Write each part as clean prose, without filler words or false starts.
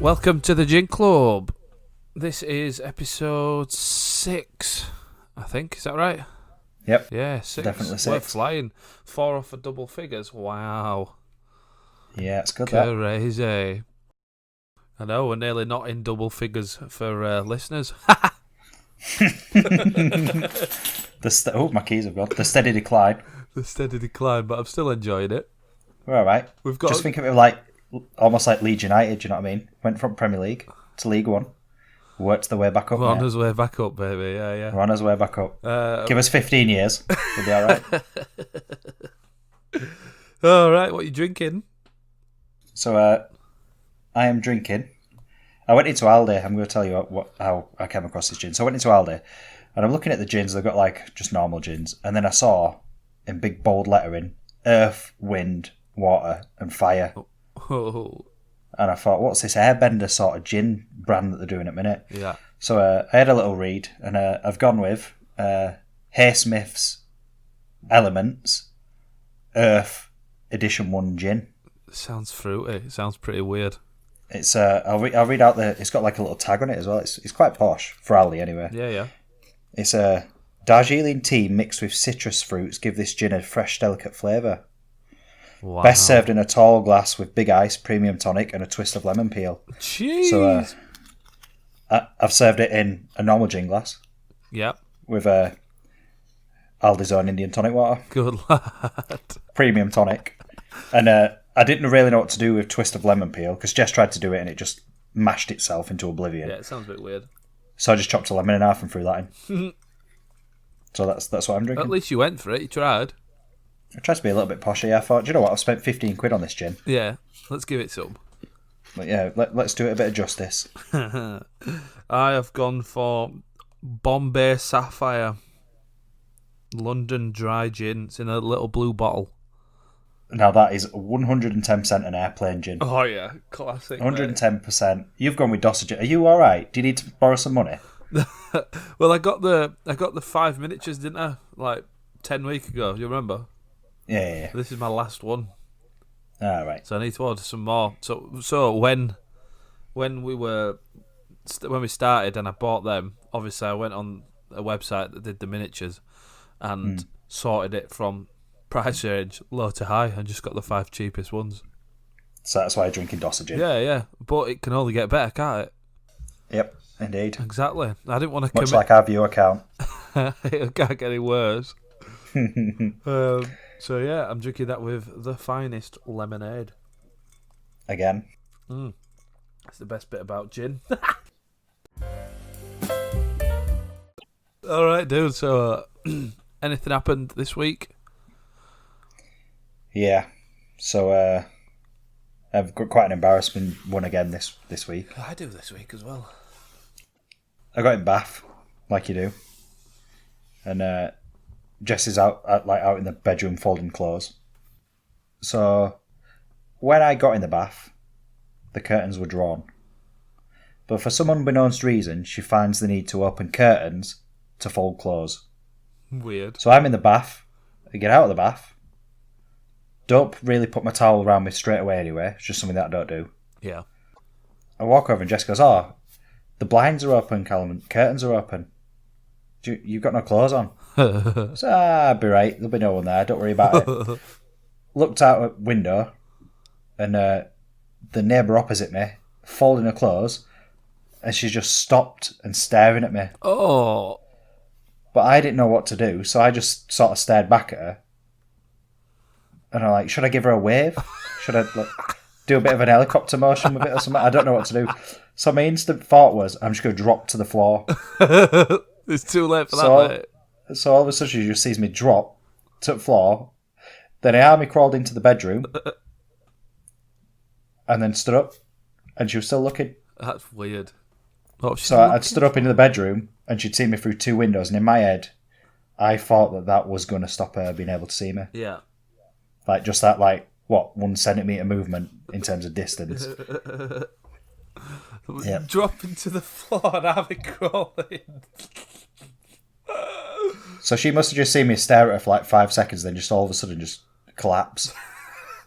Welcome to the Gin Club. This is episode 6, I think. Is that right? Yep. Yeah, 6. Definitely 6. We're flying. 4 off for double figures. Wow. Yeah, it's good. That. Crazy. I know, we're nearly not in double figures for listeners. My keys have gone. The steady decline. The steady decline, but I'm still enjoying it. We're all right. We've got Just think of it like almost like Leeds United. Do you know what I mean? Went from Premier League to League One, worked the way back up. We're on our way back up, baby. Yeah. We're on our way back up. Give us 15 years, we'll be all right. All right, what are you drinking? So, I am drinking. I went into Aldi. I'm going to tell you how I came across this gin. So I went into Aldi, and I'm looking at the gins. They've got like just normal gins, and then I saw in big bold lettering: Earth, Wind, Water, and Fire. Oh. And I thought, what's this airbender sort of gin brand that they're doing at the minute? Yeah. So I had a little read, and I've gone with Haysmith's Elements Earth Edition 1 gin. Sounds fruity. It sounds pretty weird. It's I'll read out it's got like a little tag on it as well. It's quite posh for Aldi anyway. Yeah. It's a Darjeeling tea mixed with citrus fruits give this gin a fresh, delicate flavour. Wow. Best served in a tall glass with big ice, premium tonic, and a twist of lemon peel. Jeez. So I've served it in a normal gin glass. Yep. With Aldi's own Indian tonic water. Good lad. Premium tonic. And I didn't really know what to do with twist of lemon peel because Jess tried to do it and it just mashed itself into oblivion. Yeah, it sounds a bit weird. So I just chopped a lemon in half and threw that in. So that's what I'm drinking. At least you went for it. You tried. I tried to be a little bit poshy. I thought, do you know what? I've spent 15 quid on this gin. Yeah, let's give it some. But yeah, let's do it a bit of justice. I have gone for Bombay Sapphire London Dry Gin. It's in a little blue bottle. Now that is 110% an airplane gin. Oh yeah, classic. 110%. You've gone with Dossage. Are you all right? Do you need to borrow some money? Well, I got the 5 miniatures, didn't I? Like 10 weeks ago. Do you remember? Yeah. This is my last one. All right. So I need to order some more. So when we started and I bought them, obviously I went on a website that did the miniatures and sorted it from price range low to high and just got the 5 cheapest ones. So that's why you're drinking Dossage. Yeah. But it can only get better, can't it? Yep, indeed. Exactly. I didn't want to Much like our view account. It can't get any worse. So yeah, I'm drinking that with the finest lemonade. Again. That's the best bit about gin. All right, dude. So, anything happened this week? Yeah. So I've got quite an embarrassment one again this week. I do this week as well. I got in bath, like you do, and Jess is out in the bedroom folding clothes. So when I got in the bath, the curtains were drawn. But for some unbeknownst reason, she finds the need to open curtains to fold clothes. Weird. So I'm in the bath. I get out of the bath. Don't really put my towel around me straight away anyway. It's just something that I don't do. Yeah. I walk over and Jess goes, "Oh, the blinds are open, Callum. And curtains are open. You've got no clothes on." So, I'll be right. There'll be no one there. Don't worry about it. Looked out a window, and the neighbour opposite me, folding her clothes, and she just stopped and staring at me. Oh. But I didn't know what to do, so I just sort of stared back at her. And I'm like, should I give her a wave? Should I do a bit of an helicopter motion with it or something? I don't know what to do. So my instant thought was, I'm just going to drop to the floor. It's too late for that, mate. So all of a sudden she just sees me drop to the floor. Then Army crawled into the bedroom and then stood up and she was still looking. That's weird. So I'd stood up into the bedroom and she'd seen me through 2 windows, and in my head I thought that was going to stop her being able to see me. Yeah. Like just that 1 centimetre movement in terms of distance. Yep. Dropping to the floor and having crawling. So she must have just seen me stare at her for like 5 seconds, then just all of a sudden just collapse.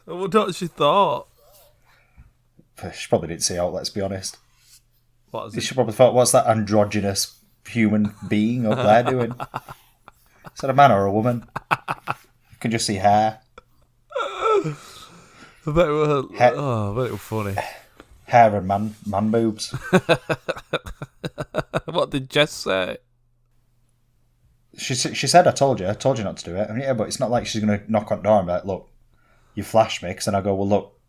I wonder what she thought. She probably didn't see out, let's be honest. What is it? She probably thought, what's that androgynous human being up there doing? Is that a man or a woman? You can just see hair. I bet it was, Hair, I bet it was funny. hair and man boobs. What did Jess say? She said, I told you not to do it. I mean, yeah, but it's not like she's going to knock on the door and be like, look, you flashed me. Because then I go, well, look,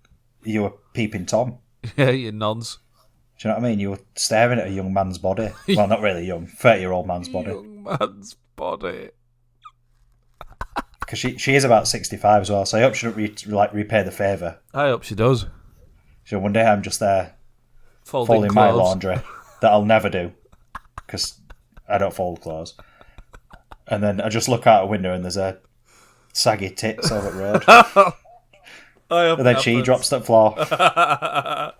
you were peeping Tom. Yeah, you nons. Do you know what I mean? You were staring at a young man's body. Well, not really young, 30-year-old man's body. Young man's body. Because she is about 65 as well, so I hope she don't repay the favour. I hope she does. So one day I'm just there Folding my clothes. laundry that I'll never do because I don't fold clothes. And then I just look out a window and there's a saggy tits over the road. And then she drops to the floor.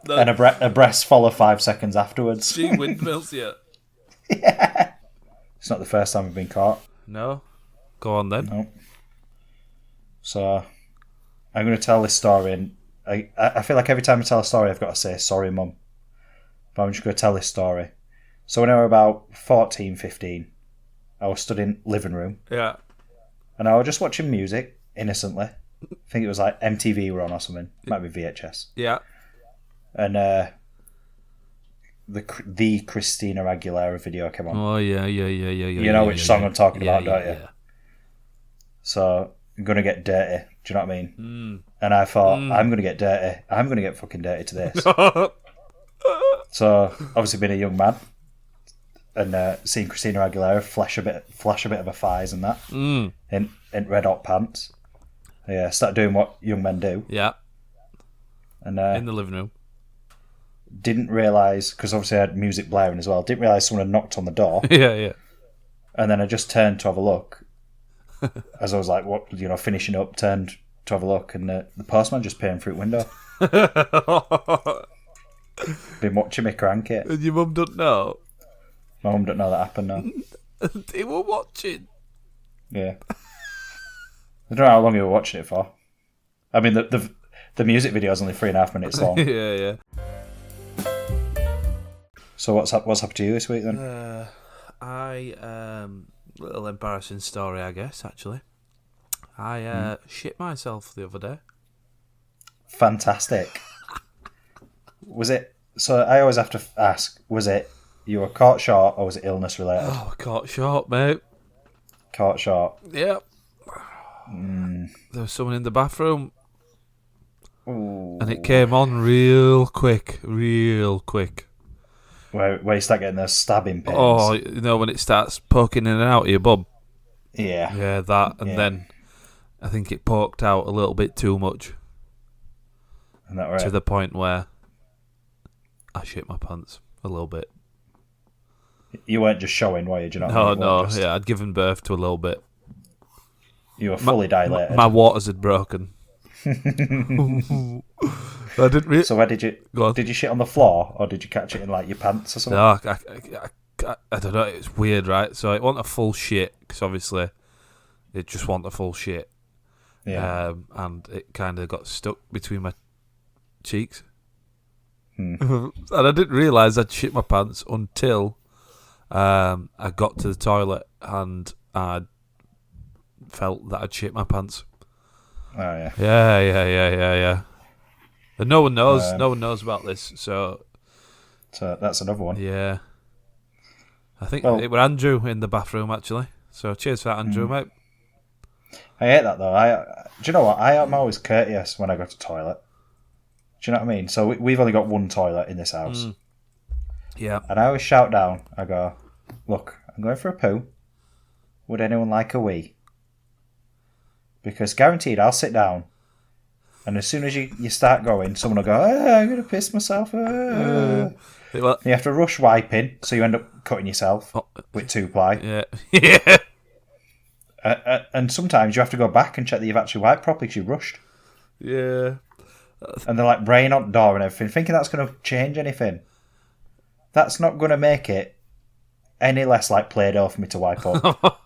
And her breasts follow 5 seconds afterwards. She windmills you. Yeah. It's not the first time I've been caught. No? Go on then. No. So I'm going to tell this story, and I feel like every time I tell a story I've got to say, sorry, Mum. But I'm just going to tell this story. So when I was about 14, 15, I was stood in living room, Yeah. and I was just watching music, innocently. I think it was like MTV were on or something. It might be VHS. Yeah. And the Christina Aguilera video came on. Oh, yeah. You know which song I'm talking about, don't you? Yeah. So I'm going to get dirty. Do you know what I mean? And I thought, I'm going to get dirty. I'm going to get fucking dirty to this. So, obviously being a young man and seeing Christina Aguilera flash a bit of her thighs and that in red hot pants. Yeah, start doing what young men do. Yeah. And In the living room. didn't realise, because obviously I had music blaring as well, didn't realise someone had knocked on the door. Yeah. And then I just turned to have a look. As I was like, finishing up, turned to have a look, and the postman just peering through the window. Been watching me crank it. And your mum don't know? My mum don't know that happened now. They were watching. Yeah. I don't know how long you were watching it for. I mean, the music video is only 3.5 minutes long. Yeah. So what's happened to you this week then? Little embarrassing story, I guess, actually. I shit myself the other day. Fantastic. Was it... So I always have to ask, was it you were caught short or was it illness related? Oh, caught short, mate. Caught short. Yep. There was someone in the bathroom. Ooh. And it came on real quick. Where you start getting those stabbing pains. Oh, you know, when it starts poking in and out of your bum. Yeah. Yeah, that. And then I think it poked out a little bit too much. Isn't that right? To the point where I shit my pants a little bit. You weren't just showing, were you? Do you know what I mean? No. Yeah, I'd given birth to a little bit. You were fully dilated. My waters had broken. I didn't So where did you... Go on. Did you shit on the floor or did you catch it in like your pants or something? No, I don't know. It's weird, right? So it wasn't a full shit because obviously it just wasn't a full shit. Yeah. And it kind of got stuck between my cheeks. Hmm. And I didn't realise I'd shit my pants until I got to the toilet and I felt that I'd shit my pants. Oh, yeah. Yeah. And no one knows. No one knows about this. So that's another one. yeah, I think it were Andrew in the bathroom actually. So cheers for that, Andrew, mate. I hate that though. Do you know what? I'm always courteous when I go to the toilet. Do you know what I mean? So we've only got one toilet in this house. Yeah. And I always shout down. I go, look, I'm going for a poo. Would anyone like a wee? Because guaranteed, I'll sit down. And as soon as you start going, someone will go, I'm going to piss myself. You have to rush wiping, so you end up cutting yourself with 2-ply. Yeah. And sometimes you have to go back and check that you've actually wiped properly because you rushed. Yeah. And they're like braying on the door and everything, thinking that's going to change anything. That's not going to make it any less like Play-Doh for me to wipe up.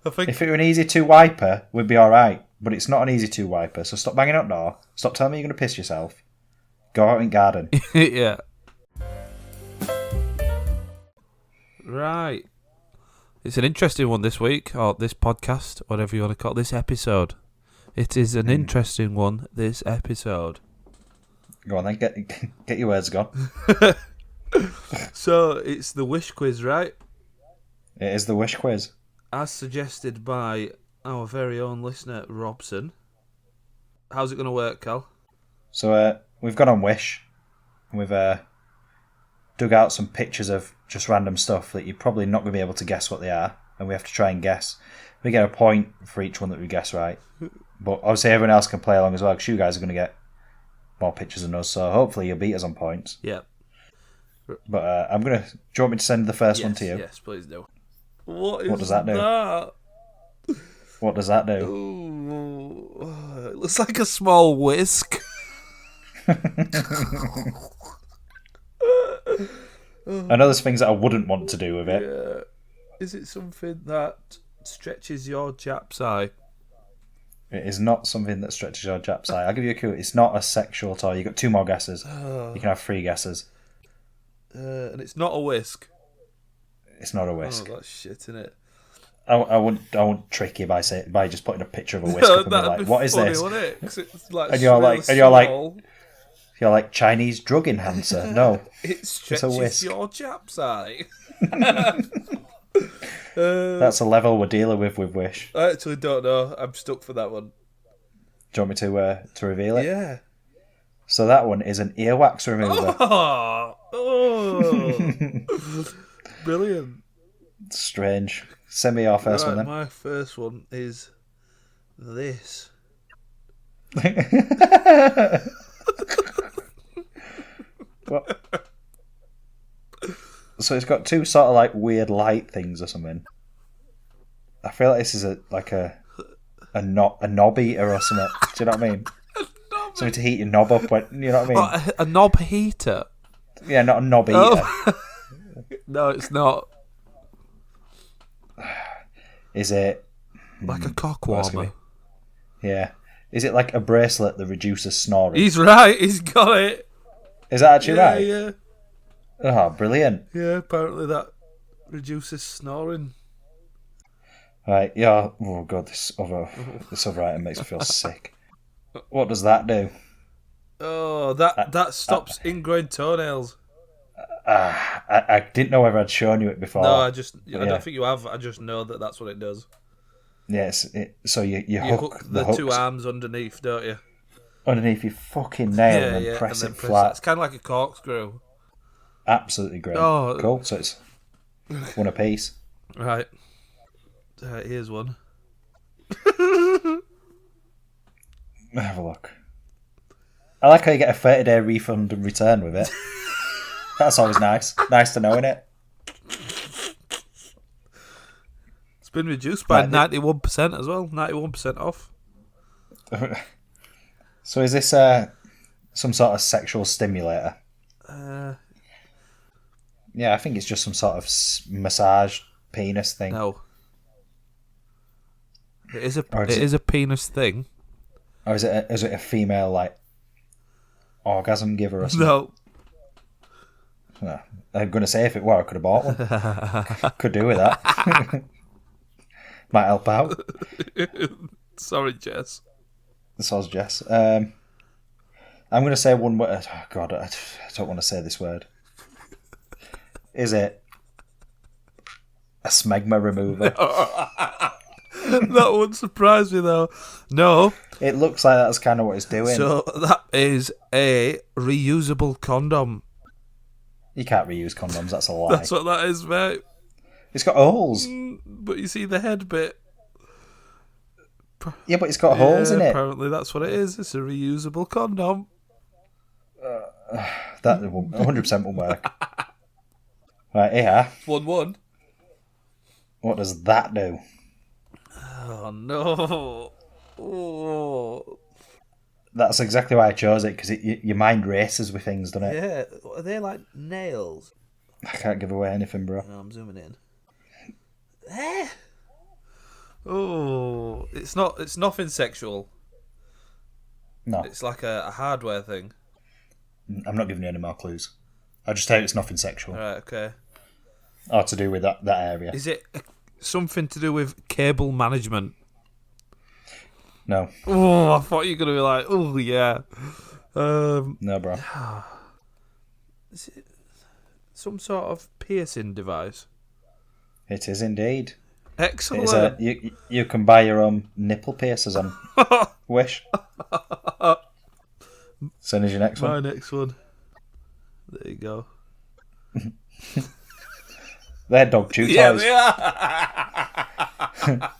I think If it were an easy 2 wiper, we'd be alright. But it's not an easy 2 wiper, so stop banging on the door. Stop telling me you're going to piss yourself. Go out and garden. Yeah. Right. It's an interesting one this week, or this podcast, whatever you want to call it, this episode. It is an interesting one, this episode. Go on then, get your words gone. So, it's the wish quiz, right? It is the wish quiz. As suggested by our very own listener, Robson. How's it going to work, Cal? So we've gone on Wish, and we've dug out some pictures of just random stuff that you're probably not going to be able to guess what they are, and we have to try and guess. We get a point for each one that we guess right, but obviously everyone else can play along as well, because you guys are going to get more pictures than us, so hopefully you'll beat us on points. Yeah. But I'm going to... Do you want me to send the first one to you? Yes, please do. What does that do? What does that do? Ooh, it looks like a small whisk. I know there's things that I wouldn't want to do with it. Yeah. Is it something that stretches your Jap's eye? It is not something that stretches your Jap's eye. I'll give you a clue. It's not a sexual toy. You've got 2 more guesses. You can have 3 guesses. And it's not a whisk. It's not a whisk. Oh, that's shit, innit? I won't trick you by just putting a picture of a whisk up and be like, "What is this?" It? 'Cause it's like And you're like, small. you're like Chinese drug enhancer. No, It stretches whisk. your Jap's eye. That's a level we're dealing with Wish. I actually don't know. I'm stuck for that one. Do you want me to reveal it? Yeah. So that one is an earwax remover. Oh. Brilliant. Strange. Send me your first one then. My first one is this. What? So it's got 2 sort of like weird light things or something. I feel like this is a knob eater or something. Do you know what I mean? Something to heat your knob up when, you know what I mean? Oh, a knob heater? Yeah, not a knob eater. Oh. No, it's not. Is it like a cock warmer? Yeah. Is it like a bracelet that reduces snoring? He's right. He's got it. Is that actually right? Yeah. Oh, brilliant. Yeah, apparently that reduces snoring. Right, yeah. Oh, God, this other item makes me feel sick. What does that do? Oh, that stops ingrowing toenails. I didn't know whether I'd shown you it before. No, I don't think you have. I just know that that's what it does. Yes, so you hook the 2 arms underneath, don't you? Underneath your fucking nail and then press it flat. It's kind of like a corkscrew. Absolutely great. Oh. Cool, so it's 1 apiece. Right. Here's one. Have a look. I like how you get a 30-day refund and return with it. That's always nice. Nice to know, innit? It's been reduced by 91% as well. 91% off. So is this some sort of sexual stimulator? Yeah, I think it's just some sort of massage penis thing. No. It is a penis thing. Or is it a female, like, orgasm giver or something? No. I'm going to say if it were, I could have bought one. Could do with that. Might help out. Sorry, Jess. This was Jess. I'm going to say one word. Oh, God, I don't want to say this word. Is it a smegma remover? That wouldn't surprise me, though. No. It looks like that's kind of what it's doing. So that is a reusable condom. You can't reuse condoms, that's a lie. That's what that is, mate. It's got holes. But you see the head bit? Yeah, but it's got holes in it. Apparently that's what it is. It's a reusable condom. That 100% will work. Right, here. 1-1. What does that do? Oh, no. Oh. That's exactly why I chose it, because your mind races with things, doesn't it? Yeah. Are they like nails? I can't give away anything, bro. No, I'm zooming in. Oh, it's nothing sexual. No. It's like a hardware thing. I'm not giving you any more clues. I just tell you it's nothing sexual Right, okay. or to do with that area. Is it something to do with cable management? No, Oh, I thought you were going to be like, oh, yeah. no, bro. Is it some sort of piercing device? It is indeed. Excellent. You can buy your own nipple piercers on Wish. Send us your next My one. next one. There you go. They're dog chew Yeah, toys. they are.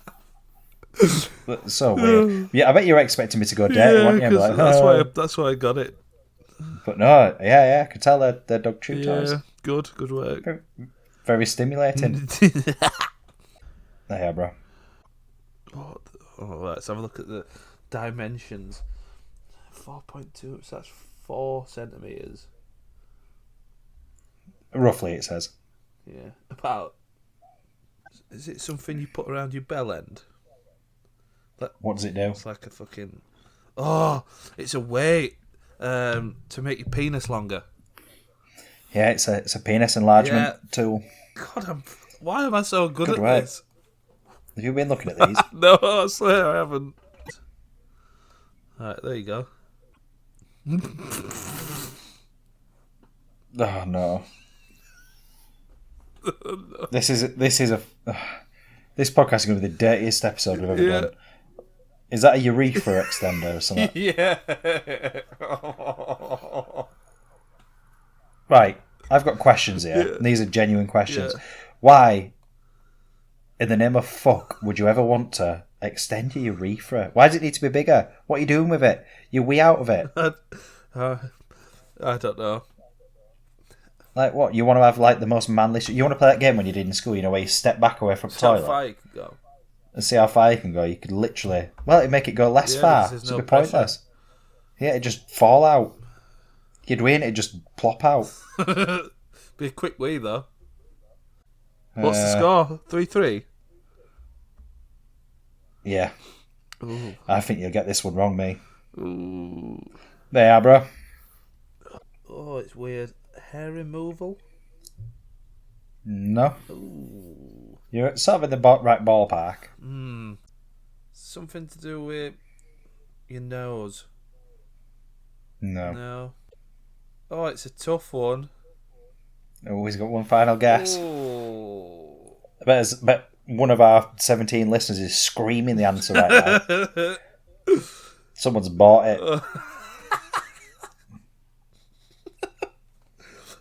That's so weird. Yeah, I bet you were expecting me to go dirty, Yeah, weren't you? 'cause Like, that's why I got it. But no, yeah, I could tell they're dog chew toys. Yeah, good work. Very stimulating. Yeah, bro. Let's have a look at the dimensions. 4.2, so that's 4 centimetres. Roughly, it says. Yeah, about. Is it something you put around your bell end? What does it do? It's like a fucking. Oh, it's a weight to make your penis longer. Yeah, it's a penis enlargement tool. God, why am I so good at work. this? Have you been looking at these? No, I swear I haven't. Alright, there you go. Oh no. This podcast is going to be the dirtiest episode we've ever done. Is that a urethra extender or something? Yeah. Right, I've got questions here. Yeah. These are genuine questions. Yeah. Why, in the name of fuck, would you ever want to extend your urethra? Why does it need to be bigger? What are you doing with it? You wee out of it. I don't know. Like what? You want to have like the most manly... You want to play that game when you did in school, where you step back away from the How toilet far you can go. and see how far you can go. You could literally... Well, it'd make it go less far. because there's It'd no be pointless. Yeah, it'd just fall out. You'd wee and it'd just plop out. Be a quick wee, though. What's the score? 3-3? Yeah. Ooh. I think you'll get this one wrong, me. Ooh. There you are, bro. Oh, it's weird. Hair removal? No. Ooh. You're sort of in the right ballpark. Something to do with your nose? No. No. Oh, it's a tough one. Oh, he's got one final guess. Oh. I bet one of our 17 listeners is screaming the answer right now. Someone's bought it.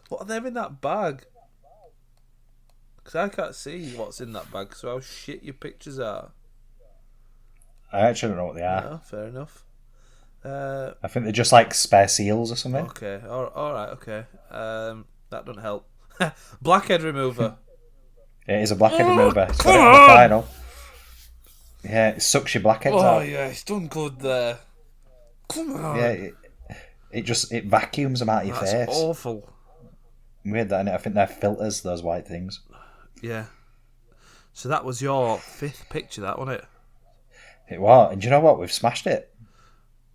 What are them in that bag? Because I can't see what's in that bag, so how shit your pictures are. I actually don't know what they are. No, fair enough. I think they're just like spare seals or something. Okay, alright, okay. That doesn't help. Blackhead remover. It is a blackhead remover. It's got it on the final. Yeah, it sucks your blackheads Oh, out. yeah, it's done good there. Come on. Yeah, it vacuums them out of your That's face. awful. Weird that, innit? I think they're filters, those white things. Yeah. So that was your 5th picture, that, wasn't it? It was. And do you know what? We've smashed it.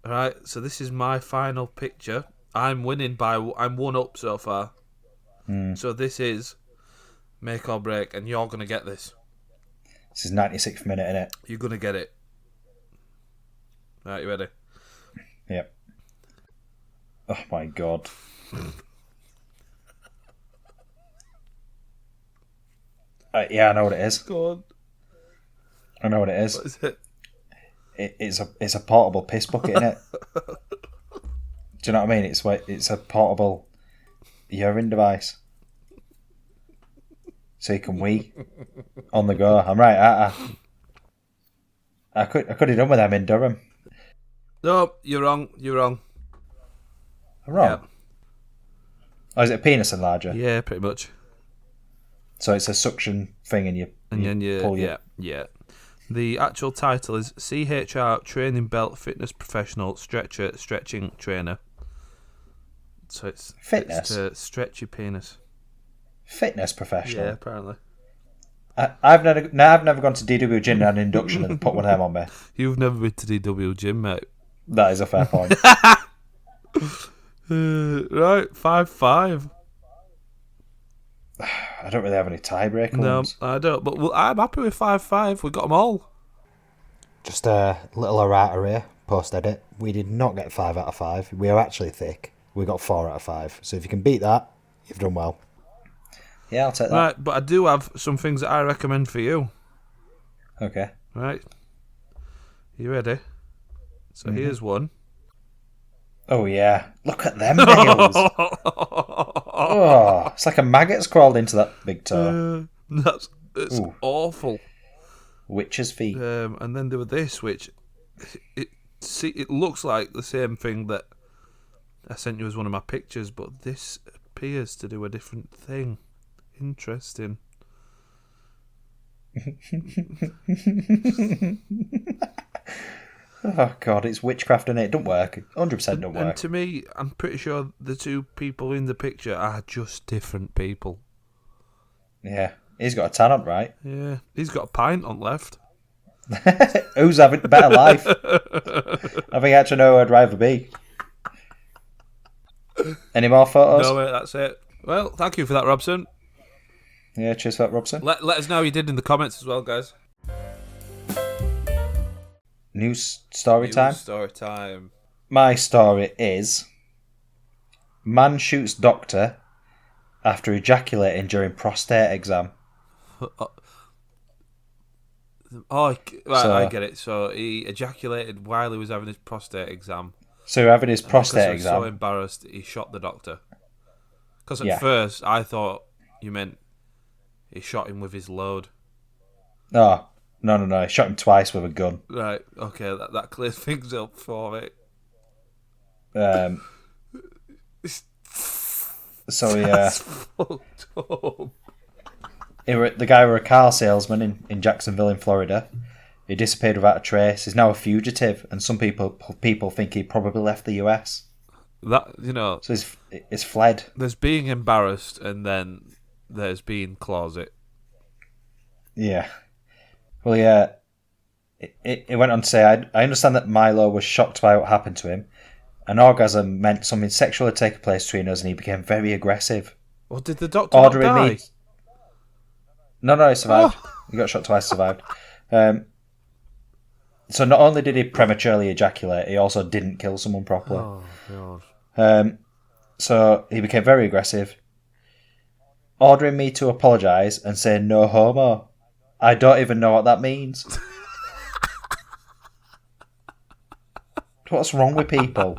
Right, so this is my final picture. I'm winning I'm 1 up so far. So this is make or break, and you're going to get this. This is 96th minute, innit? You're going to get it. Right, you ready? Yep. Oh my god. Yeah, I know what it is. Go on. I know what it is. What is it? It's a portable piss bucket, innit? Do you know what I mean? It's a portable urine device, so you can wee on the go. I'm right. I could have done with them in Durham. No, you're wrong. You're wrong. I'm wrong. Yeah. Oh, is it a penis enlarger? Yeah, pretty much. So it's a suction thing, and And you then pull yeah. The actual title is CHR Training Belt Fitness Professional Stretching Trainer. So it's Fitness? It's to stretch your penis. fitness professional. Yeah, apparently. I've never gone to DW Gym and an induction and put one of them on me. You've never been to DW Gym, mate. That is a fair point. Right, 5-5. I don't really have any tiebreaker No, ones. I don't. But I'm happy with 5-5. We got them all. Just a little errata here, post-edit. We did not get 5 out of 5. We are actually thick. We got 4 out of 5. So if you can beat that, you've done well. Yeah, I'll take that. Right, but I do have some things that I recommend for you. Okay. Right. You ready? So here's one. Oh, yeah. Look at them nails. Oh, it's like a maggot's crawled into that big toe. It's awful. Witch's feet. And then there was this, which it looks like the same thing that I sent you as one of my pictures, but this appears to do a different thing. Interesting. Oh, God, it's witchcraft in it. It don't work. 100% don't work. And to me, I'm pretty sure the two people in the picture are just different people. Yeah. He's got a tan on, right? Yeah. He's got a pint on left. Who's having a better life? I think I actually know who I'd rather be. Any more photos? No, mate, that's it. Well, thank you for that, Robson. Yeah, cheers for that, Robson. Let us know how you did in the comments as well, guys. News story time. Story time. My story is: man shoots doctor after ejaculating during prostate exam. Oh, right, So- I get it. So he ejaculated while he was having his prostate exam. So you're having his Because prostate he was exam. so embarrassed, he shot the doctor. Because at Yeah. first, I thought you meant he shot him with his load. Oh, no. He shot him twice with a gun. Right, okay, that clears things up for it. So That's fucked up. the guy were a car salesman in Jacksonville, in Florida. He disappeared without a trace. He's now a fugitive, and some people think he probably left the US. So he's fled. there's being embarrassed, and then there's being closet. Yeah. Well, yeah. It went on to say, I understand that Milo was shocked by what happened to him. An orgasm meant something sexual had taken place between us, and he became very aggressive. Well, did the doctor not Ordering die? me. No, he survived. He got shot twice, survived. So not only did he prematurely ejaculate, he also didn't kill someone properly. Oh, God. So he became very aggressive, ordering me to apologise and say no homo. I don't even know what that means. What's wrong with people?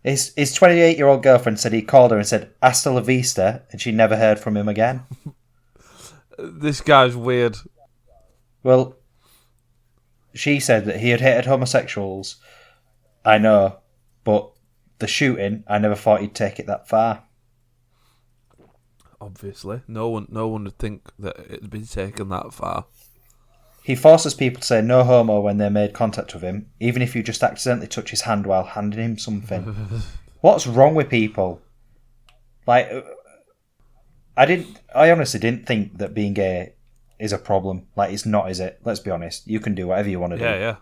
His 28-year-old girlfriend said he called her and said hasta la vista, and she never heard from him again. This guy's weird. Well, she said that he had hated homosexuals. I know, but the shooting, I never thought he'd take it that far. Obviously, no one would think that it'd been taken that far. He forces people to say no homo when they made contact with him, even if you just accidentally touch his hand while handing him something. What's wrong with people? Like, I honestly didn't think that being gay is a problem. Like, it's not, is it? Let's be honest. You can do whatever you want to do. Yeah.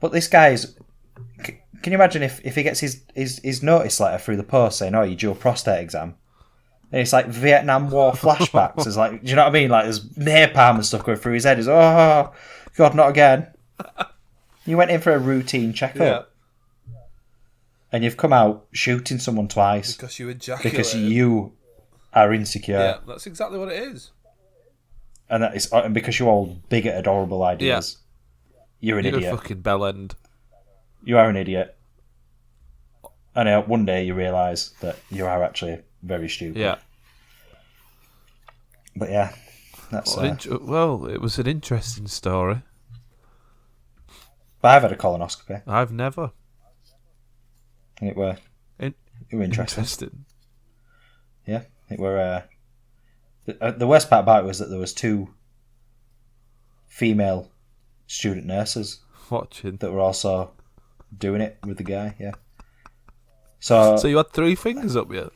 But this guy's... Can you imagine if he gets his notice letter through the post saying, oh, you do a prostate exam? And it's like Vietnam War flashbacks. It's like, do you know what I mean? Like, there's napalm and stuff going through his head. He's, oh, God, not again. You went in for a routine checkup. Yeah. And you've come out shooting someone twice. Because you ejaculated. Because you are insecure. Yeah, that's exactly what it is. And because you hold bigoted, horrible ideas. You're an You're idiot. a fucking bellend. You are an idiot. And one day you realise that you are actually very stupid. Yeah. But yeah, that's... Well, it was an interesting story. But I've had a colonoscopy. I've never. And it were interesting. Yeah, it were... The worst part about it was that there was 2 female student nurses Watching. that were also doing it with the guy, yeah. So you had 3 fingers up yet?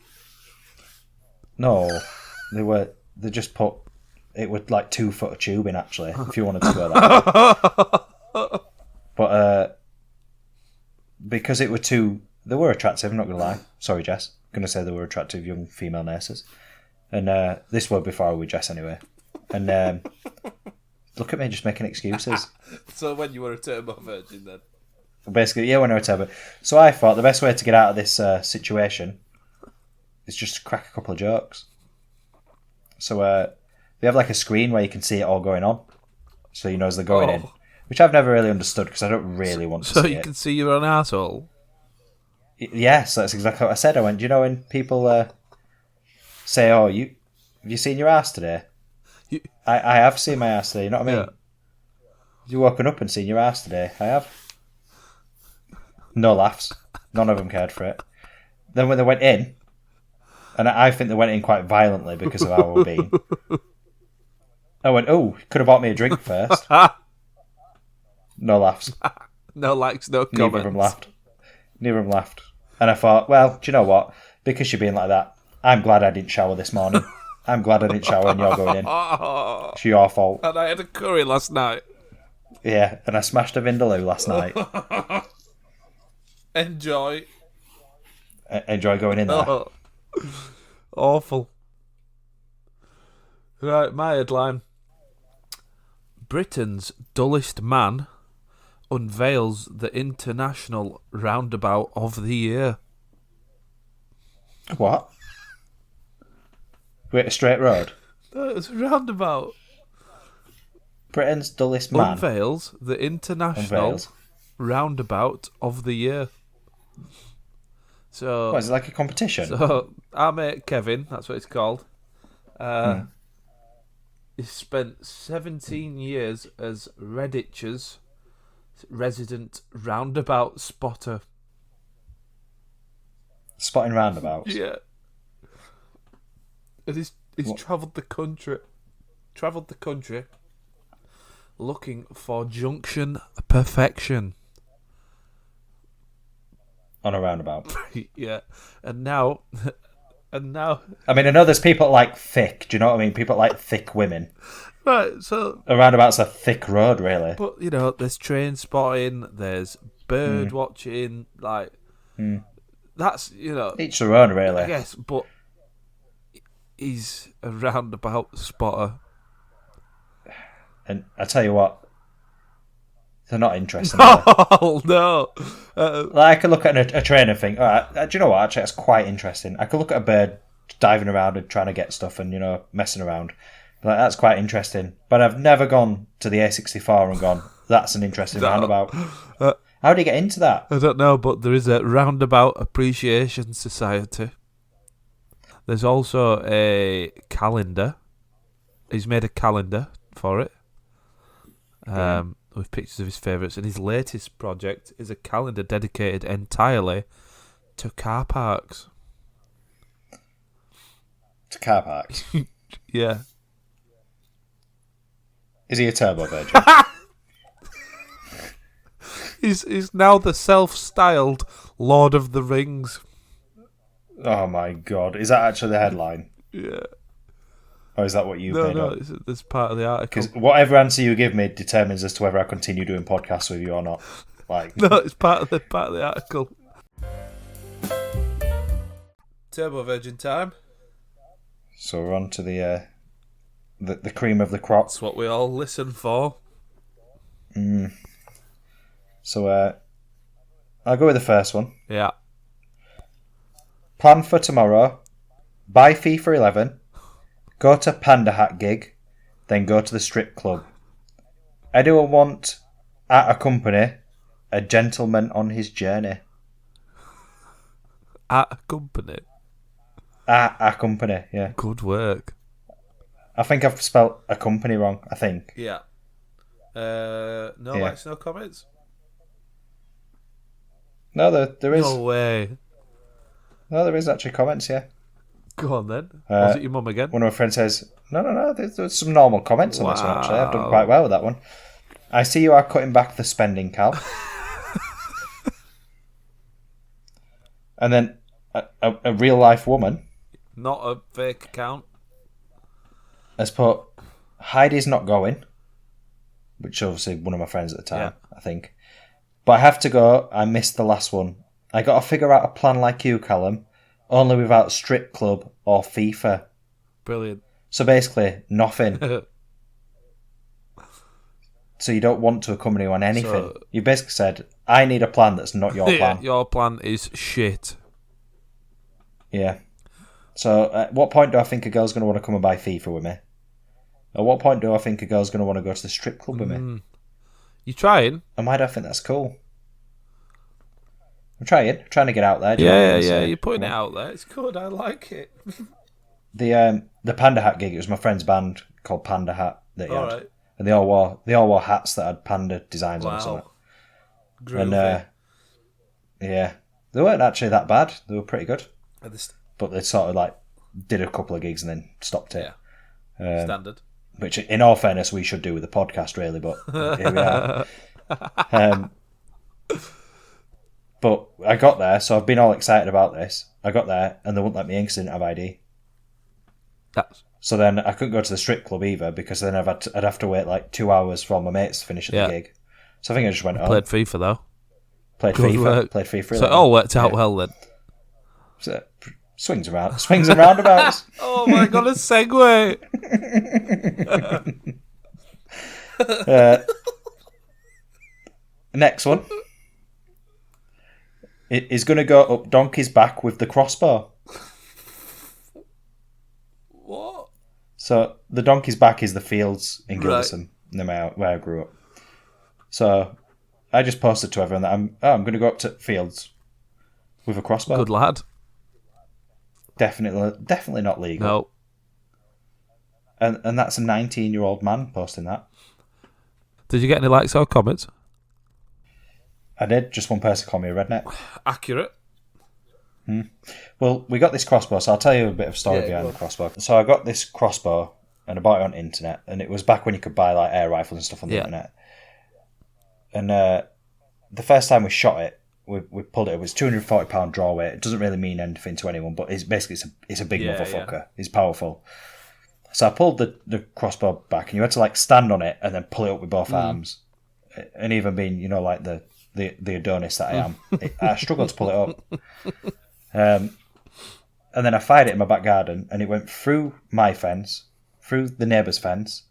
no, they just put it with like 2 foot of tubing actually, if you wanted to go that way. But because it were too. They were attractive. I'm not gonna lie. Sorry, Jess. I'm gonna say they were attractive young female nurses, and this were before I was with Jess anyway. And look at me just making excuses. So when you were a turbo virgin, then Basically, yeah, when I was turbo. So I thought the best way to get out of this situation is just to crack a couple of jokes. So they have like a screen where you can see it all going on, so you know as they're going in, which I've never really understood because I don't really want to see it. So you can see your own asshole. Yes, that's exactly what I said. I went, do you know when people say, "Oh, have you seen your ass today?" I have seen my ass today. You know what I mean? Yeah. Have you woken up and seen your ass today? I have. No laughs. None of them cared for it. Then when they went in, and I think they went in quite violently because of how we're being. I went, oh, could have bought me a drink first. No laughs. No likes, no comments. Neither of them laughed. Neither of them laughed. And I thought, well, do you know what? Because you're being like that, I'm glad I didn't shower this morning. I'm glad I didn't shower and you're going in. It's your fault. And I had a curry last night. Yeah, and I smashed a Vindaloo last night. Enjoy. Enjoy going in there. Oh, awful. Right, my headline. Britain's dullest man unveils the international roundabout of the year. What? Wait, a straight road? No, it's a roundabout. Britain's dullest man Unveils the international roundabout of the year. So, what, is it like a competition? So our mate Kevin, that's what it's called. He spent 17 years as Redditch's resident roundabout spotter. Spotting roundabouts? Yeah. And he's travelled the country looking for junction perfection. On a roundabout. Yeah. And now I mean, I know there's people like thick. Do you know what I mean? People like thick women. Right, so a roundabout's a thick road, really. But you know, there's train spotting, there's bird watching, like that's, you know, each their own, really. I guess, but he's a roundabout spotter. And I tell you what, they're not interesting. Oh no! Like I could look at a train and think, all right, do you know what? Actually, that's quite interesting. I could look at a bird diving around and trying to get stuff and, you know, messing around. Like, that's quite interesting. But I've never gone to the A64 and gone, that's an interesting roundabout. How do you get into that? I don't know, but there is a Roundabout Appreciation Society. There's also a calendar. He's made a calendar for it. With pictures of his favourites, and his latest project is a calendar dedicated entirely to car parks. To car parks? Yeah. Is he a turbo virgin? He's now the self-styled Lord of the Rings. Oh my god. Is that actually the headline? Yeah. Or is that what you made up? No, it's part of the article. Because whatever answer you give me determines as to whether I continue doing podcasts with you or not. Like, no, it's part of the article. Turbo Virgin time. So we're on to the cream of the crop. That's what we all listen for. So I'll go with the first one. Yeah. Plan for tomorrow. Buy FIFA 11. Go to Panda Hat gig, then go to the strip club. Anyone want at a company a gentleman on his journey? At a company? At a company, yeah. Good work. I think I've spelt a company wrong, I think. Yeah. Likes, no comments? No, there is. No way. No, there is actually comments, yeah. Go on then. Was it your mum again? One of my friends says, no, there's some normal comments on this one, actually. I've done quite well with that one. I see you are cutting back the spending, Cal. And then a real-life woman... Not a fake account. Has put, Heidi's not going, which obviously one of my friends at the time, I think. But I have to go. I missed the last one. I got to figure out a plan like you, Callum, only without strip club or FIFA. Brilliant. So basically, nothing. So you don't want to accompany on anything. So- You basically said, I need a plan that's not your Yeah, plan. your plan is shit. Yeah. So at what point do I think a girl's going to want to come and buy FIFA with me? At what point do I think a girl's going to want to go to the strip club with me? You trying? And why do I think that's cool? I'm trying to get out there. Do you know what I Yeah, mean? yeah. So, You're putting it out there. It's good. I like it. The Panda Hat gig, it was my friend's band called Panda Hat that he All had. right. And they all wore hats that had panda designs on Wow. them. And Groovy. yeah, they weren't actually that bad. They were pretty good. At this- But they sort of like did a couple of gigs and then stopped it. Standard. Which, in all fairness, we should do with the podcast, really. But here we are. But I got there, so I've been all excited about this. I got there, and they wouldn't let me in because I didn't have ID. That's So then I couldn't go to the strip club either because then I'd have to wait like 2 hours for all my mates to finish at Yeah. the gig. So I think I just went home. played FIFA though. Played Good FIFA. work. Played FIFA. So it all worked out well then. So, swings and roundabouts. Oh my god, a segue. Next one. It is going to go up Donkey's back with the crossbow. What? So the Donkey's back is the fields in Right. Gilderson, where I grew up. So I just posted to everyone that I'm going to go up to fields with a crossbow. Good lad. Definitely not legal. No. And that's a 19-year-old man posting that. Did you get any likes or comments? I did. Just one person called me a redneck. Accurate. Well, we got this crossbow, so I'll tell you a bit of story Yeah, behind go the crossbow. So I got this crossbow, and I bought it on the internet, and it was back when you could buy like air rifles and stuff on the Yeah. internet. And the first time we shot it, we pulled it. It was £240 draw weight. It doesn't really mean anything to anyone, but it's a big Yeah, motherfucker. yeah. It's powerful. So I pulled the crossbow back, and you had to like stand on it and then pull it up with both arms. And even being, like the Adonis that I am, I struggled to pull it up. And then I fired it in my back garden, and it went through my fence, through the neighbour's fence,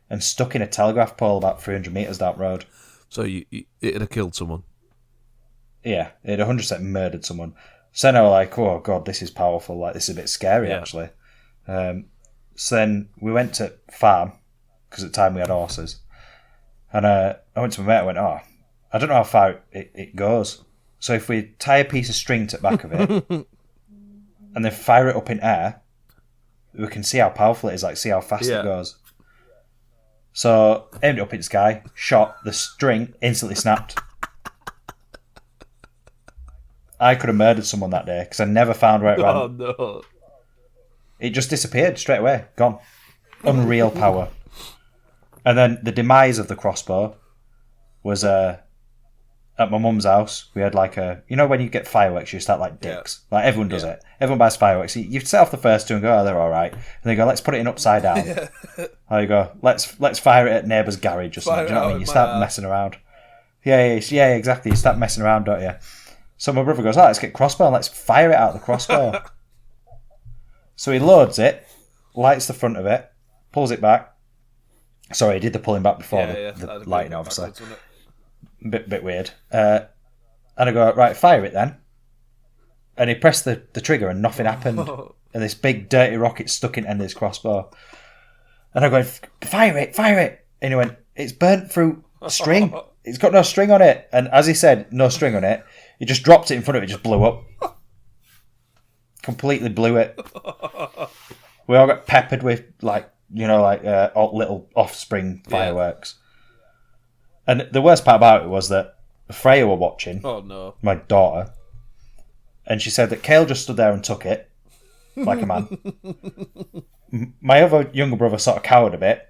and stuck in a telegraph pole about 300 metres down the road. So it'd have killed someone. Yeah, it 100% murdered someone. So then I was like, oh god, this is powerful. Like, this is a bit scary, Yeah. actually. So then we went to farm, because at the time we had horses. And I went to my mate, I went, I don't know how far it goes. So if we tie a piece of string to the back of it, and then fire it up in air, we can see how powerful it is, like see how fast Yeah. it goes. So aimed it up in the sky, shot, the string instantly snapped. I could have murdered someone that day because I never found where it ran. Oh no. It just disappeared straight away, gone. Unreal power. And then the demise of the crossbow was at my mum's house. We had like when you get fireworks, you start like dicks. Like everyone does it. Everyone buys fireworks. You set off the first two and go, they're all right. And they go, let's put it in upside down. Or you go, let's fire it at neighbour's garage or something. Do you know what I mean? You start messing around. Yeah, exactly. You start messing around, don't you? So my brother goes, let's get crossbow and let's fire it out of the crossbow. So he loads it, lights the front of it, pulls it back. Sorry, he did the pulling back before the lighting, obviously. Bit weird. And I go, right, fire it then. And he pressed the trigger and nothing happened. And this big dirty rocket stuck in the end of his crossbow. And I go, fire it. And he went, it's burnt through string. It's got no string on it. And as he said, no string on it, he just dropped it in front of it, just blew up. Completely blew it. We all got peppered with little offspring fireworks. And the worst part about it was that Freya were watching, Oh no. my daughter, and she said that Kale just stood there and took it like a man. My other younger brother sort of cowered a bit,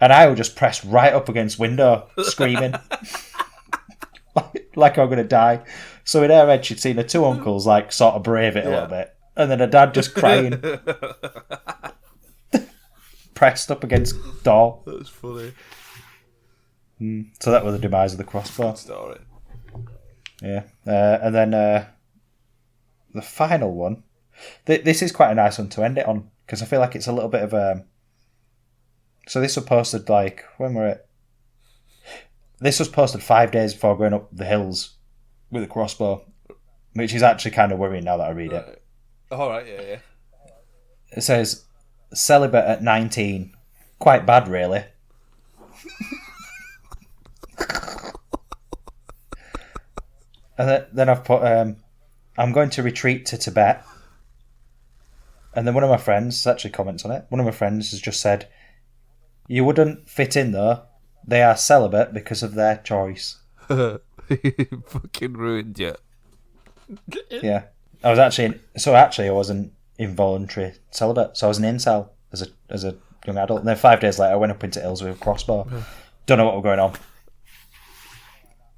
and I would just press right up against window, screaming like I'm gonna die. So in her head, she'd seen her two uncles like sort of brave it a little bit, and then her dad just crying, pressed up against door. That's funny. So that was the demise of the crossbow. Story. Yeah. And then the final one. This is quite a nice one to end it on, because I feel like it's a little bit of a... So this was posted, like, when were it? This was posted 5 days before going up the hills with a crossbow, which is actually kind of worrying now that I read it. All right, yeah. It says, celibate at 19. Quite bad, really. And then I've put, I'm going to retreat to Tibet. And then one of my friends actually comments on it. One of my friends has just said, you wouldn't fit in though. They are celibate because of their choice. Fucking ruined you. Yeah. I was an involuntary celibate. So I was an incel as a young adult. And then 5 days later I went up into hills with a crossbow. Don't know what was going on.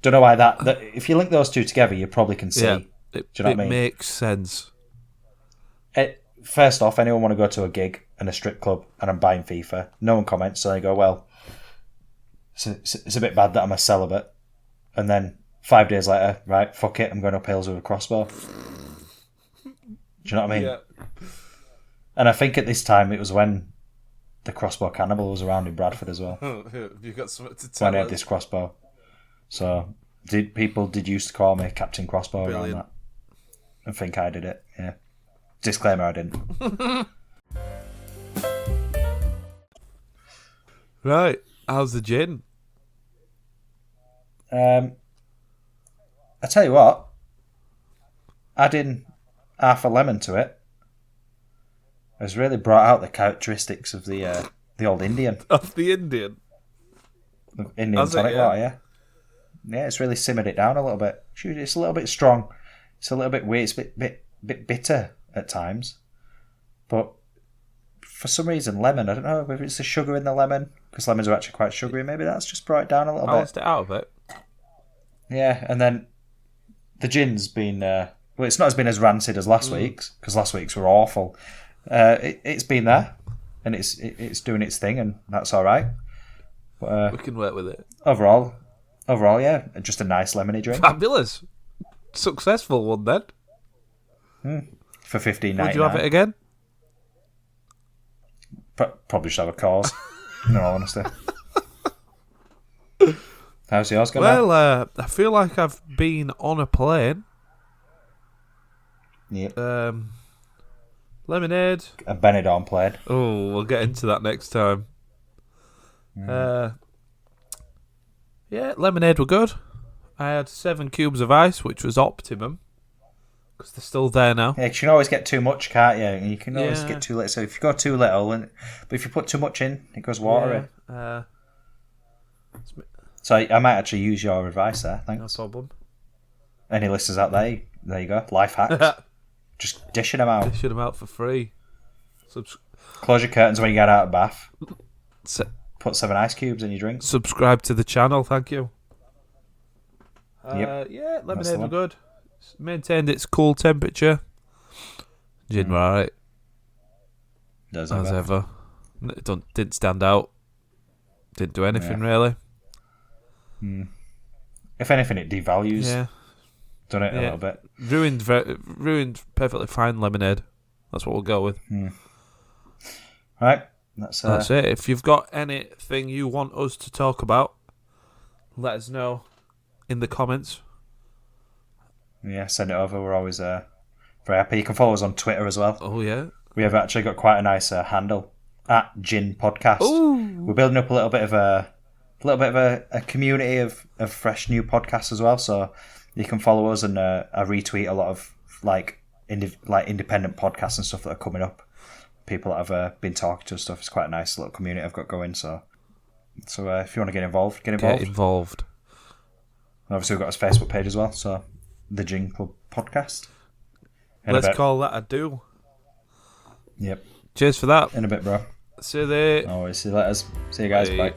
Don't know why that if you link those two together, you probably can see. Yeah, Do you know what I mean? It makes sense. First off, anyone want to go to a gig and a strip club and I'm buying FIFA? No one comments, so they go, well, it's a bit bad that I'm a celibate. And then 5 days later, right, fuck it, I'm going up hills with a crossbow. Do you know what I mean? Yeah. And I think at this time it was when the crossbow cannibal was around in Bradford as well. You got something to tell When I had us? this crossbow. So people did used to call me Captain Crossbow around that. I think I did it, yeah. Disclaimer, I didn't. Right, how's the gin? I tell you what, adding half a lemon to it has really brought out the characteristics of the old Indian. Of the Indian? The Indian Has it, tonic yeah? water, yeah. Yeah, it's really simmered it down a little bit. It's a little bit strong. It's a little bit weird. It's a bit bitter at times. But for some reason, lemon, I don't know if it's the sugar in the lemon, because lemons are actually quite sugary. Maybe that's just brought it down a little bit. Balanced it out of it. Yeah, and then the gin's been... well, it's not been as rancid as last week's, because last week's were awful. It's been there, and it's doing its thing, and that's all right. But We can work with it. overall, yeah, just a nice lemony drink Fabulous. Successful one then. for $15.99. Would you have it again? Probably should have a cause. In all honesty. How's yours going? Well, I feel like I've been on a plane. Yep. Lemonade. A Benidorm played. Oh, we'll get into that next time. Yeah, lemonade were good. I had 7 cubes of ice, which was optimum. Because they're still there now. Yeah, 'cause you can always get too much, can't you? And you can always Yeah. get too little. So if you go too little, but if you put too much in, it goes watery. Yeah, So I might actually use your advice there. no Thanks. problem. Any listeners out there you go. Life hacks. Just dishing them out. Dishing them out for free. Close your curtains when you get out of bath. Se- Put 7 ice cubes in your drink. subscribe to the channel, thank you. Yep. Yeah, the lemonade were one. good. Maintained its cool temperature. Gin were alright, Does as it? ever. Didn't stand out. Didn't do anything really. If anything, it devalues. Yeah. Done it a Yeah. little bit. Ruined perfectly fine lemonade. That's what we'll go with. Right. That's it. If you've got anything you want us to talk about, let us know in the comments. yeah, send it over. We're always very happy. You can follow us on Twitter as well. Oh yeah. We have actually got quite a nice handle at Gin Podcast. Ooh. We're building up a little bit of a community of fresh new podcasts as well. So you can follow us, and I retweet a lot of independent podcasts and stuff that are coming up. People that have been talking to and stuff. It's quite a nice little community I've got going. So if you want to get involved, get involved. Get involved. And obviously, we've got his Facebook page as well. So the Gin Club Podcast. Let's call that a do. Yep. Cheers for that. In a bit, bro. See you there. Always see you later. See you guys. Bye. Bye.